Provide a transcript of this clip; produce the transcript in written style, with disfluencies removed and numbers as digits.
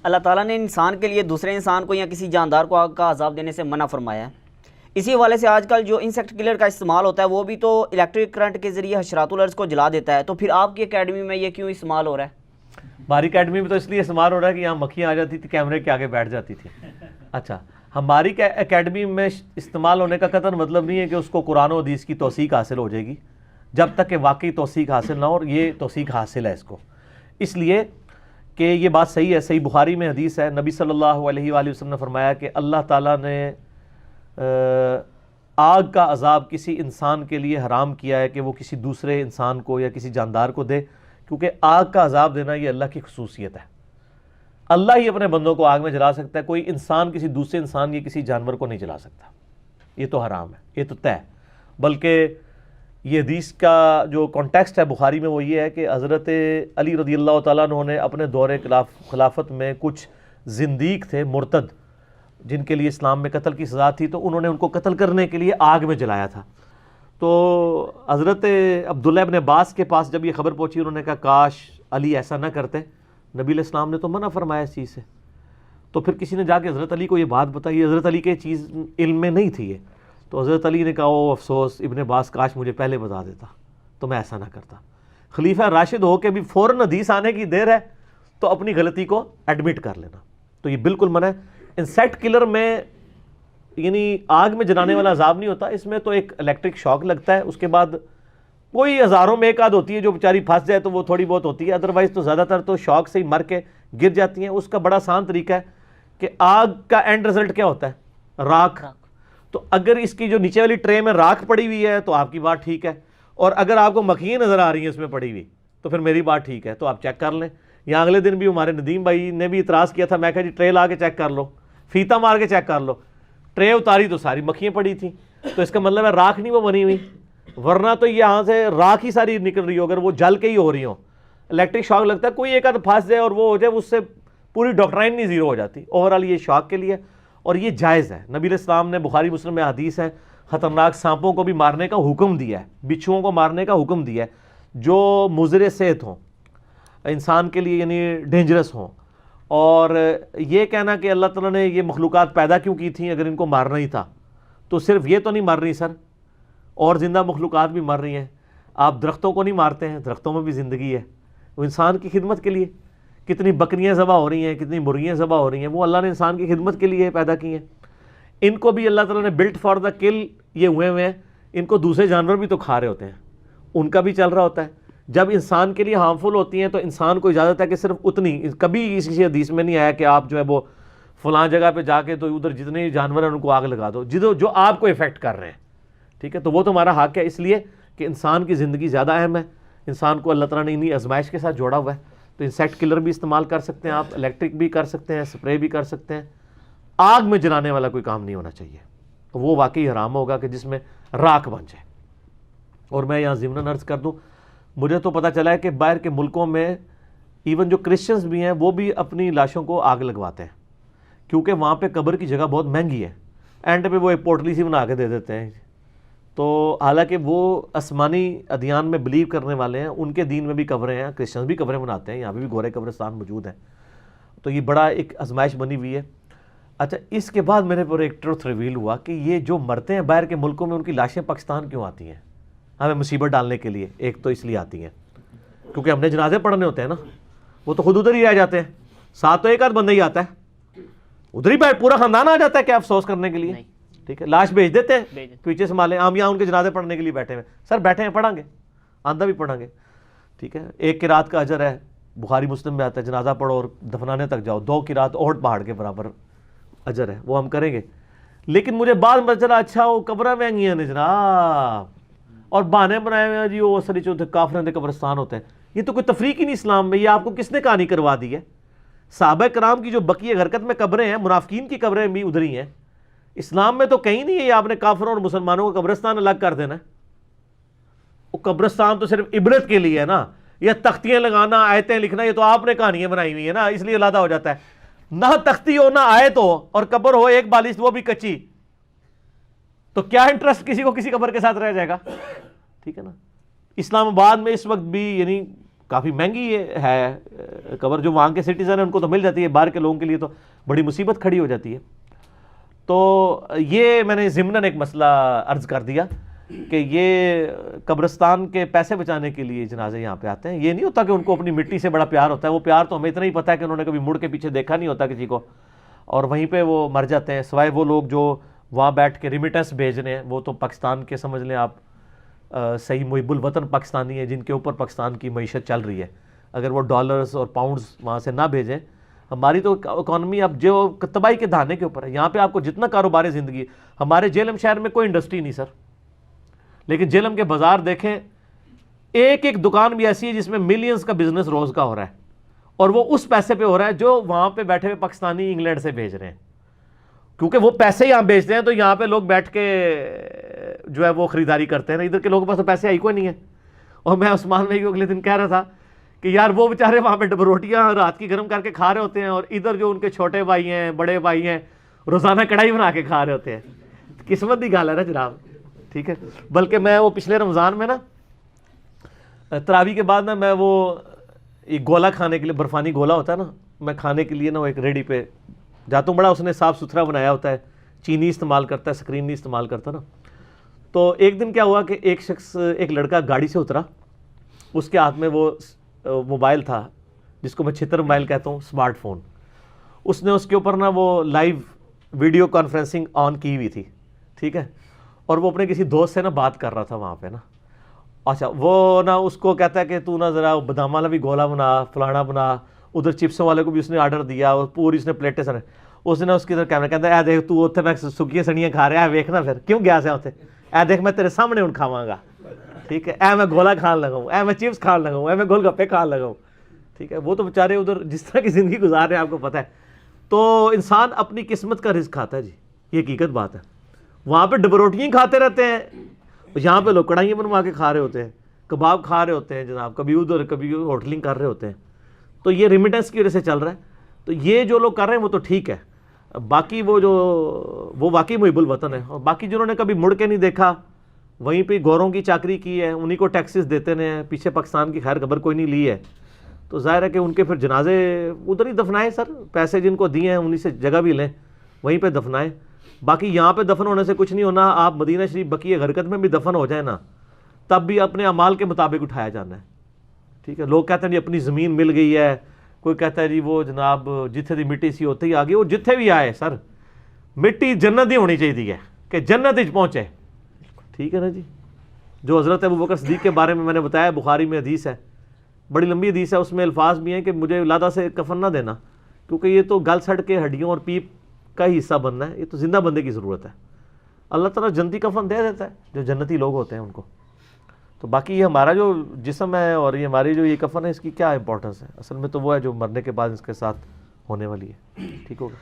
اللہ تعالیٰ نے انسان کے لیے دوسرے انسان کو یا کسی جاندار کو آگ کا عذاب دینے سے منع فرمایا ہے. اسی حوالے سے آج کل جو انسیکٹ کلر کا استعمال ہوتا ہے وہ بھی تو الیکٹرک کرنٹ کے ذریعے حشرات الارض کو جلا دیتا ہے. تو پھر آپ کی اکیڈمی میں یہ کیوں استعمال ہو رہا ہے؟ ہماری اکیڈمی میں تو اس لیے استعمال ہو رہا ہے کہ یہاں مکھیاں آ جاتی تھی، کیمرے کے آگے بیٹھ جاتی تھی. اچھا، ہماری اکیڈمی میں استعمال ہونے کا قطعاً مطلب نہیں ہے کہ اس کو قرآن و حدیث کی توثیق حاصل ہو جائے گی، جب تک کہ واقعی توثیق حاصل نہ ہو. اور یہ توثیق حاصل ہے اس کو، اس لیے کہ یہ بات صحیح ہے. صحیح بخاری میں حدیث ہے، نبی صلی اللہ علیہ وآلہ وسلم نے فرمایا کہ اللہ تعالیٰ نے آگ کا عذاب کسی انسان کے لیے حرام کیا ہے کہ وہ کسی دوسرے انسان کو یا کسی جاندار کو دے، کیونکہ آگ کا عذاب دینا یہ اللہ کی خصوصیت ہے. اللہ ہی اپنے بندوں کو آگ میں جلا سکتا ہے، کوئی انسان کسی دوسرے انسان یا کسی جانور کو نہیں جلا سکتا. یہ تو حرام ہے، یہ تو طے ہے. بلکہ یہ حدیث کا جو کانٹیکسٹ ہے بخاری میں وہ یہ ہے کہ حضرت علی رضی اللہ تعالیٰ عنہ نے اپنے دور خلافت میں کچھ زندیق تھے، مرتد، جن کے لیے اسلام میں قتل کی سزا تھی، تو انہوں نے ان کو قتل کرنے کے لیے آگ میں جلایا تھا. تو حضرت عبداللہ ابن عباس کے پاس جب یہ خبر پہنچی، انہوں نے کہا کاش علی ایسا نہ کرتے، نبی علیہ السلام نے تو منع فرمایا اس چیز سے. تو پھر کسی نے جا کے حضرت علی کو یہ بات بتائی. حضرت علی کے چیز علم میں نہیں تھی یہ. تو حضرت علی نے کہا او افسوس ابن عباس، کاش مجھے پہلے بتا دیتا تو میں ایسا نہ کرتا. خلیفہ راشد ہو کے بھی فوراً حدیث آنے کی دیر ہے تو اپنی غلطی کو ایڈمٹ کر لینا. تو یہ بالکل منع ہے. انسیکٹ کلر میں یعنی آگ میں جلانے والا عذاب نہیں ہوتا، اس میں تو ایک الیکٹرک شاک لگتا ہے، اس کے بعد کوئی ہزاروں میں ایک آدھ ہوتی ہے جو بیچاری پھنس جائے تو وہ تھوڑی بہت ہوتی ہے، ادروائز تو زیادہ تر تو شاک سے ہی مر کے گر جاتی ہیں. اس کا بڑا آسان طریقہ ہے کہ آگ کا اینڈ رزلٹ کیا ہوتا ہے؟ راکھ. تو اگر اس کی جو نیچے والی ٹرے میں راکھ پڑی ہوئی ہے تو آپ کی بات ٹھیک ہے، اور اگر آپ کو مکھیاں نظر آ رہی ہیں اس میں پڑی ہوئی تو پھر میری بات ٹھیک ہے. تو آپ چیک کر لیں. یا اگلے دن بھی ہمارے ندیم بھائی نے بھی اعتراض کیا تھا، میں کہا جی ٹرے لا کے چیک کر لو، فیتا مار کے چیک کر لو. ٹرے اتاری تو ساری مکھیاں پڑی تھیں، تو اس کا مطلب ہے راکھ نہیں وہ بنی ہوئی، ورنہ تو یہاں سے راکھ ہی ساری نکل رہی ہو، اگر وہ جل کے ہی ہو رہی ہوں. الیکٹرک شاک لگتا ہے، کوئی ایک آدھ پھنس جائے اور وہ ہو جائے، اس سے پوری ڈاکٹرائن نہیں زیرو ہو جاتی. اوورآل یہ شاک کے لیے اور یہ جائز ہے. نبی علیہ السلام نے بخاری مسلم میں حدیث ہے، خطرناک سانپوں کو بھی مارنے کا حکم دیا ہے، بچھوؤں کو مارنے کا حکم دیا ہے جو مضر صحت ہوں، انسان کے لیے یعنی ڈینجرس ہوں. اور یہ کہنا کہ اللہ تعالیٰ نے یہ مخلوقات پیدا کیوں کی تھیں اگر ان کو مارنا ہی تھا، تو صرف یہ تو نہیں مر رہی سر، اور زندہ مخلوقات بھی مر رہی ہیں. آپ درختوں کو نہیں مارتے ہیں، درختوں میں بھی زندگی ہے، وہ انسان کی خدمت کے لیے. کتنی بکریاں ذبح ہو رہی ہیں، کتنی مرغیاں ذبح ہو رہی ہیں، وہ اللہ نے انسان کی خدمت کے لیے پیدا کی ہیں. ان کو بھی اللہ تعالیٰ نے بلٹ فار دا کل یہ ہوئے ہیں. ان کو دوسرے جانور بھی تو کھا رہے ہوتے ہیں، ان کا بھی چل رہا ہوتا ہے. جب انسان کے لیے ہارمفل ہوتی ہیں تو انسان کو اجازت ہے کہ صرف اتنی، کبھی کسی حدیث میں نہیں آیا کہ آپ جو ہے وہ فلاں جگہ پہ جا کے تو ادھر جتنے جانور ہیں ان کو آگ لگا دو جو آپ کو افیکٹ کر رہے ہیں. ٹھیک ہے، تو وہ تو ہمارا حق ہے، اس لیے کہ انسان کی زندگی زیادہ اہم ہے. انسان کو اللہ تعالیٰ نے انہی آزمائش کے ساتھ جوڑا ہوا ہے. تو انسیکٹ کلر بھی استعمال کر سکتے ہیں آپ، الیکٹرک بھی کر سکتے ہیں، اسپرے بھی کر سکتے ہیں. آگ میں جلانے والا کوئی کام نہیں ہونا چاہیے، وہ واقعی حرام ہوگا کہ جس میں راکھ بن جائے. اور میں یہاں ضمناً عرض کر دوں، مجھے تو پتہ چلا ہے کہ باہر کے ملکوں میں ایون جو کرسچنز بھی ہیں وہ بھی اپنی لاشوں کو آگ لگواتے ہیں، کیونکہ وہاں پہ قبر کی جگہ بہت مہنگی ہے. اینڈ پہ وہ ایک پوٹلی سی بنا کے دے دیتے ہیں. تو حالانکہ وہ آسمانی ادیان میں بلیو کرنے والے ہیں، ان کے دین میں بھی قبریں ہیں، کرسچنز بھی قبریں بناتے ہیں، یہاں پہ بھی گورے قبرستان موجود ہیں. تو یہ بڑا ایک آزمائش بنی ہوئی ہے. اچھا، اس کے بعد میرے پر ایک ٹروتھ ریویل ہوا کہ یہ جو مرتے ہیں باہر کے ملکوں میں، ان کی لاشیں پاکستان کیوں آتی ہیں ہمیں مصیبت ڈالنے کے لیے؟ ایک تو اس لیے آتی ہیں کیونکہ ہم نے جنازے پڑھنے ہوتے ہیں نا، وہ تو خود ادھر ہی رہ جاتے ہیں، ساتھ تو ایک آدھ بندہ ہی آتا ہے، ادھر ہی پورا خاندان آ جاتا ہے کیا افسوس کرنے کے لیے. ٹھیک ہے، لاش بھیج دیتے ہیں پیچھے سنبھالیں، ہم یہاں ان کے جنازے پڑھنے کے لیے بیٹھے ہیں. سر بیٹھے ہیں، پڑھیں گے، آندھا بھی پڑھیں گے. ٹھیک ہے، ایک قرات کا اجر ہے، بخاری مسلم میں آتا ہے، جنازہ پڑھو اور دفنانے تک جاؤ، 2 قرات احد پہاڑ کے برابر اجر ہے، وہ ہم کریں گے. لیکن مجھے بعد میں چلا اچھا وہ قبریں مہنگی ہیں جناب، اور بہانے بنائے ہوئے ہیں جی وہ اصلی جو کافروں کے قبرستان ہوتے ہیں. یہ تو کوئی تفریق ہی نہیں اسلام میں. یہ آپ کو کس نے کہانی کروا دی ہے؟ صحابہ کرام کی جو بقیہ حرکت میں قبریں ہیں، منافقین کی قبریں بھی ادھر ہی ہیں. اسلام میں تو کہیں نہیں ہے یہ آپ نے کافروں اور مسلمانوں کا قبرستان الگ کر دینا ہے. وہ قبرستان تو صرف عبرت کے لیے ہے نا، یہ تختیاں لگانا، آیتیں لکھنا، یہ تو آپ نے کہانیاں بنائی ہوئی ہیں نا، اس لیے علیحدہ ہو جاتا ہے. نہ تختی ہو نہ آیت ہو اور قبر ہو ایک بالش وہ بھی کچی، تو کیا انٹرسٹ کسی کو کسی قبر کے ساتھ رہ جائے گا؟ ٹھیک ہے نا. اسلام آباد میں اس وقت بھی یعنی کافی مہنگی ہے قبر. جو وہاں کے سٹیزن ہیں ان کو تو مل جاتی ہے, باہر کے لوگوں کے لیے تو بڑی مصیبت کھڑی ہو جاتی ہے. تو یہ میں نے ضمناً ایک مسئلہ عرض کر دیا کہ یہ قبرستان کے پیسے بچانے کے لیے جنازے یہاں پہ آتے ہیں. یہ نہیں ہوتا کہ ان کو اپنی مٹی سے بڑا پیار ہوتا ہے, وہ پیار تو ہمیں اتنا ہی پتہ ہے کہ انہوں نے کبھی مڑ کے پیچھے دیکھا نہیں ہوتا کسی کو, اور وہیں پہ وہ مر جاتے ہیں. سوائے وہ لوگ جو وہاں بیٹھ کے ریمیٹنس بھیج رہے ہیں, وہ تو پاکستان کے سمجھ لیں آپ صحیح محب الوطن پاکستانی ہیں جن کے اوپر پاکستان کی معیشت چل رہی ہے. اگر وہ ڈالرز اور پاؤنڈز وہاں سے نہ بھیجیں, ہماری تو اکانومی اب جو تباہی کے دہانے کے اوپر ہے. یہاں پہ آپ کو جتنا کاروبار زندگی, ہمارے جہلم شہر میں کوئی انڈسٹری نہیں سر, لیکن جہلم کے بازار دیکھیں, ایک ایک دکان بھی ایسی ہے جس میں ملینز کا بزنس روز کا ہو رہا ہے, اور وہ اس پیسے پہ ہو رہا ہے جو وہاں پہ بیٹھے ہوئے پاکستانی انگلینڈ سے بھیج رہے ہیں, کیونکہ وہ پیسے یہاں بھیجتے ہیں تو یہاں پہ لوگ بیٹھ کے جو ہے وہ خریداری کرتے ہیں نا. ادھر کے لوگوں کے پاس تو پیسے آئی کوئی نہیں ہے. اور میں عثمان بھائی کو اگلے دن کہہ رہا تھا کہ یار وہ بیچارے وہاں پہ روٹیاں رات کی گرم کر کے کھا رہے ہوتے ہیں, اور ادھر جو ان کے چھوٹے بھائی ہیں بڑے بھائی ہیں روزانہ کڑھائی بنا کے کھا رہے ہوتے ہیں. قسمت کی گال ہے نا جناب, ٹھیک ہے. بلکہ میں وہ پچھلے رمضان میں نا تراویح کے بعد نا میں وہ ایک گولا کھانے کے لیے, برفانی گولا ہوتا ہے نا, میں کھانے کے لیے نا وہ ایک ریڈی پہ جاتا ہوں. بڑا اس نے صاف ستھرا بنایا ہوتا ہے, چینی استعمال کرتا ہے, سکرین نہیں استعمال کرتا نا. تو ایک دن کیا ہوا کہ ایک شخص, ایک لڑکا گاڑی سے اترا, اس کے ہاتھ میں وہ موبائل تھا جس کو میں چھتر موبائل کہتا ہوں, اسمارٹ فون. اس نے اس کے اوپر نا وہ لائیو ویڈیو کانفرنسنگ آن کی ہوئی تھی, ٹھیک ہے, اور وہ اپنے کسی دوست سے نا بات کر رہا تھا وہاں پہ نا. اچھا وہ نا اس کو کہتا ہے کہ تو نا ذرا بادام والا بھی گولا بنا, فلانا بنا. ادھر چپسوں والے کو بھی اس نے آرڈر دیا, اور پوری اس نے پلیٹیں سر. اس نے اس کی ادھر کیمرہ کہتا ہے اے دیکھ تو اتنے میں سکیاں سڑیاں کھا رہا ہے, ویکھنا پھر کیوں گیا سے اتنے, اے دیکھ میں تیرے سامنے ہوں کھاواں گا, ٹھیک ہے, اے میں گولا کھان لگاؤں, اے میں چپس کھان لگاؤں, اے میں گول گپے کھان لگاؤں, ٹھیک ہے. وہ تو بیچارے ادھر جس طرح کی زندگی گزار رہے ہیں آپ کو پتہ ہے. تو انسان اپنی قسمت کا رزق کھاتا ہے جی, یہ حقیقت بات ہے. وہاں پہ ڈب روٹیاں کھاتے رہتے ہیں, یہاں پہ لوگ کڑھائیاں بنوا کے کھا رہے ہوتے ہیں, کباب کھا رہے ہوتے ہیں جناب, کبھی ادھر کبھی ہوٹلنگ کر رہے ہوتے ہیں. تو یہ ریمیٹنس کی وجہ سے چل رہا ہے. تو یہ جو لوگ کر رہے ہیں وہ تو ٹھیک ہے, باقی وہ واقعی محب الوطن ہے. اور باقی جنہوں نے کبھی مڑ کے نہیں دیکھا, وہیں پہ گوروں کی چاکری کی ہے, انہی کو ٹیکسز دیتے ہیں, پیچھے پاکستان کی خیر خبر کوئی نہیں لی ہے, تو ظاہر ہے کہ ان کے پھر جنازے ادھر ہی دفنائیں سر. پیسے جن کو دیے ہیں انہی سے جگہ بھی لیں, وہیں پہ دفنائیں. باقی یہاں پہ دفن ہونے سے کچھ نہیں ہونا. آپ مدینہ شریف بقیہ غرقت میں بھی دفن ہو جائیں نا, تب بھی اپنے اعمال کے مطابق اٹھایا جانا ہے, ٹھیک ہے. لوگ کہتے ہیں جی اپنی زمین مل گئی ہے, کوئی کہتا ہے جی وہ جناب جتھے دی مٹی سی ہوتے ہی آگے. وہ جتھے بھی آئے سر, مٹی جنت ہی ہونی چاہیے کہ جنت ہی پہنچے, ٹھیک ہے نا جی. جو حضرت ابوبکر صدیق کے بارے میں نے بتایا, بخاری میں حدیث ہے, بڑی لمبی حدیث ہے, اس میں الفاظ بھی ہیں کہ مجھے لادہ سے کفن نہ دینا, کیونکہ یہ تو گل سڑ کے ہڈیوں اور پیپ کا ہی حصہ بننا ہے, یہ تو زندہ بندے کی ضرورت ہے. اللہ تعالیٰ جنتی کفن دے دیتا ہے جو جنتی لوگ ہوتے ہیں ان کو. تو باقی یہ ہمارا جو جسم ہے اور یہ ہماری جو یہ کفن ہے, اس کی کیا امپورٹنس ہے؟ اصل میں تو وہ ہے جو مرنے کے بعد اس کے ساتھ ہونے والی ہے. ٹھیک ہوگا.